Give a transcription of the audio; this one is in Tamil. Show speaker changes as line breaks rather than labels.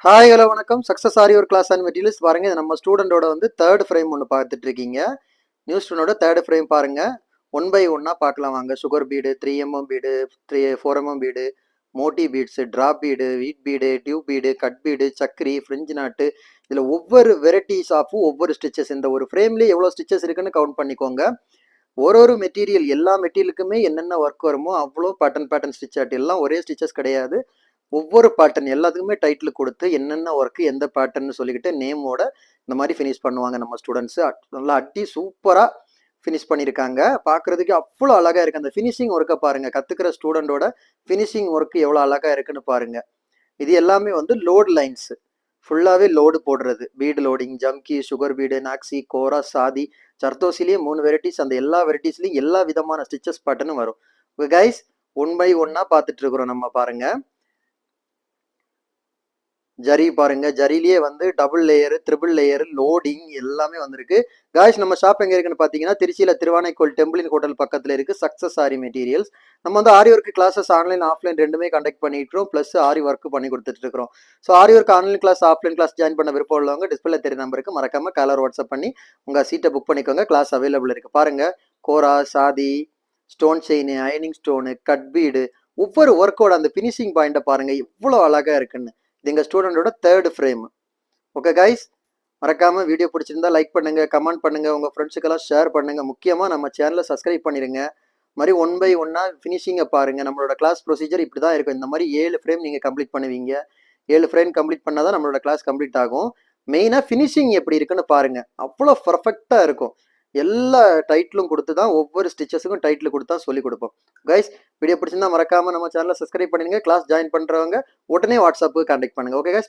ஹாய் ஹலோ வணக்கம். சக்ஸஸ் ஆரி ஒரு கிளாஸ் அண்ட் மெட்டீரியல்ஸ் பாருங்க. இது நம்ம ஸ்டூடெண்டோட வந்து தேர்ட் ஃப்ரேம் ஒன்று பார்த்துட்டு இருக்கீங்க. நியூ ஸ்டூடெண்டோட தேர்ட் ஃப்ரேம் பாருங்க. ஒன் பை ஒன்னா பார்க்கலாம் வாங்க. Sugar bead, 3mm bead, 4mm bead, moti beads, drop bead, wheat bead, tube bead, cut bead, சக்கரி, ஃப்ரிஞ்ச் நாட்டு. இதில் ஒவ்வொரு வெரைட்டிஸ் ஆஃப் ஒவ்வொரு ஸ்டிச்சஸ். இந்த ஒரு ஃப்ரேம்லேயே எவ்வளோ ஸ்டிச்சஸ் இருக்குன்னு கவுண்ட் பண்ணிக்கோங்க. ஒரு மெட்டீரியல் எல்லா மெட்டீரியலுக்குமே என்னென்ன ஒர்க் வருமோ அவ்வளோ பேட்டர்ன் ஸ்டிச் ஆட் எல்லாம் ஒரே ஸ்டிச்சஸ் கிடையாது. ஒவ்வொரு பேட்டர்ன் எல்லாத்துக்குமே டைட்டில் கொடுத்து என்னென்ன ஒர்க்கு எந்த பேட்டர்ன்னு சொல்லிக்கிட்டு நேமோட இந்த மாதிரி ஃபினிஷ் பண்ணுவாங்க நம்ம ஸ்டூடெண்ட்ஸு. நல்லா அட்டி சூப்பராக ஃபினிஷ் பண்ணியிருக்காங்க. பார்க்குறதுக்கு அவ்வளோ அழகாக இருக்குது. அந்த ஃபினிஷிங் ஒர்க்கை பாருங்கள். கற்றுக்கிற ஸ்டூடெண்டோட ஃபினிஷிங் ஒர்க்கு எவ்வளோ அழகாக இருக்குன்னு பாருங்கள். இது எல்லாமே வந்து லோடு லைன்ஸு. ஃபுல்லாகவே லோடு போடுறது. பீடு லோடிங், ஜம்கி, சுகர் பீடு, நாக்ஸி, கோரா, சாதி, சர்தோசிலேயே 3 வெரைட்டிஸ். அந்த எல்லா வெரைட்டிஸ்லையும் எல்லா விதமான ஸ்டிச்சஸ் பேட்டர்னும் வரும். ஓகே கைஸ், ஒன் பை ஒன்னாக பார்த்துட்டு இருக்கிறோம் நம்ம பாருங்கள். ஜரி பாருங்க, ஜரியிலேயே வந்து double layer, triple layer, loading எல்லாமே வந்திருக்கு. காய்ஸ், நம்ம ஷாப் எங்க இருக்குன்னு பாத்தீங்கன்னா திருச்சியில திருவானைக்கோள் டெம்பிளின் ஹோட்டல் பக்கத்துல இருக்கு. Success Aari materials. நம்ம வந்து Aari work classes online offline ரெண்டுமே கண்டக்ட் பண்ணிட்டு இருக்கோம். பிளஸ் ஆரி ஒர்க் பண்ணி கொடுத்துட்டு இருக்கிறோம். So Aari work online class offline class join பண்ண விருப்பம் உள்ளவங்க டிஸ்பிளே தெரிய நம்பருக்கு மறக்காம கலர் வாட்ஸ்அப் பண்ணி உங்க சீட்டை புக் பண்ணிக்கோங்க. கிளாஸ் அவைலபிள் இருக்கு. பாருங்க, கோரா, சாதி, ஸ்டோன் செயின், அயனிங் ஸ்டோனு, கட் பீடு, ஒவ்வொரு ஒர்க்கோட அந்த பினிஷிங் பாயிண்ட்டை பாருங்க எவ்வளோ அழகா இருக்குன்னு. இது எங்கள் ஸ்டூடெண்டோட தேர்ட் ஃப்ரேம். ஓகே கைஸ், மறக்காம வீடியோ பிடிச்சிருந்தா லைக் பண்ணுங்க, கமெண்ட் பண்ணுங்க, உங்க ஃப்ரெண்ட்ஸுக்கெல்லாம் ஷேர் பண்ணுங்க. முக்கியமா நம்ம சேனலை சப்ஸ்கிரைப் பண்ணிருங்க. மாதிரி ஒன் பை ஒன்னா ஃபினிஷிங்கை பாருங்க. நம்மளோட கிளாஸ் ப்ரொசீஜர் இப்படி தான் இருக்கும். இந்த மாதிரி 7 ஃப்ரேம் நீங்க கம்ப்ளீட் பண்ணுவீங்க. 7 ஃப்ரேம் கம்ப்ளீட் பண்ணாதான் நம்மளோட கிளாஸ் கம்ப்ளீட் ஆகும். மெயினா ஃபினிஷிங் எப்படி இருக்குன்னு பாருங்க. அவ்வளோ பர்ஃபெக்டா இருக்கும். எல்லா டைட்டிலும் கொடுத்து தான் ஒவ்வொரு ஸ்டிச்சஸுக்கும் டைட்டில் கொடுத்தா சொல்லி கொடுப்போம். கைஸ், வீடியோ பிடிச்சிருந்தா மறக்காம நம்ம சேனலை சப்ஸ்கிரைப் பண்ணிடுங்க. கிளாஸ் ஜாயின் பண்றவங்க உடனே வாட்ஸ்அப்புக்கு கான்டாக்ட் பண்ணுங்க. Okay guys.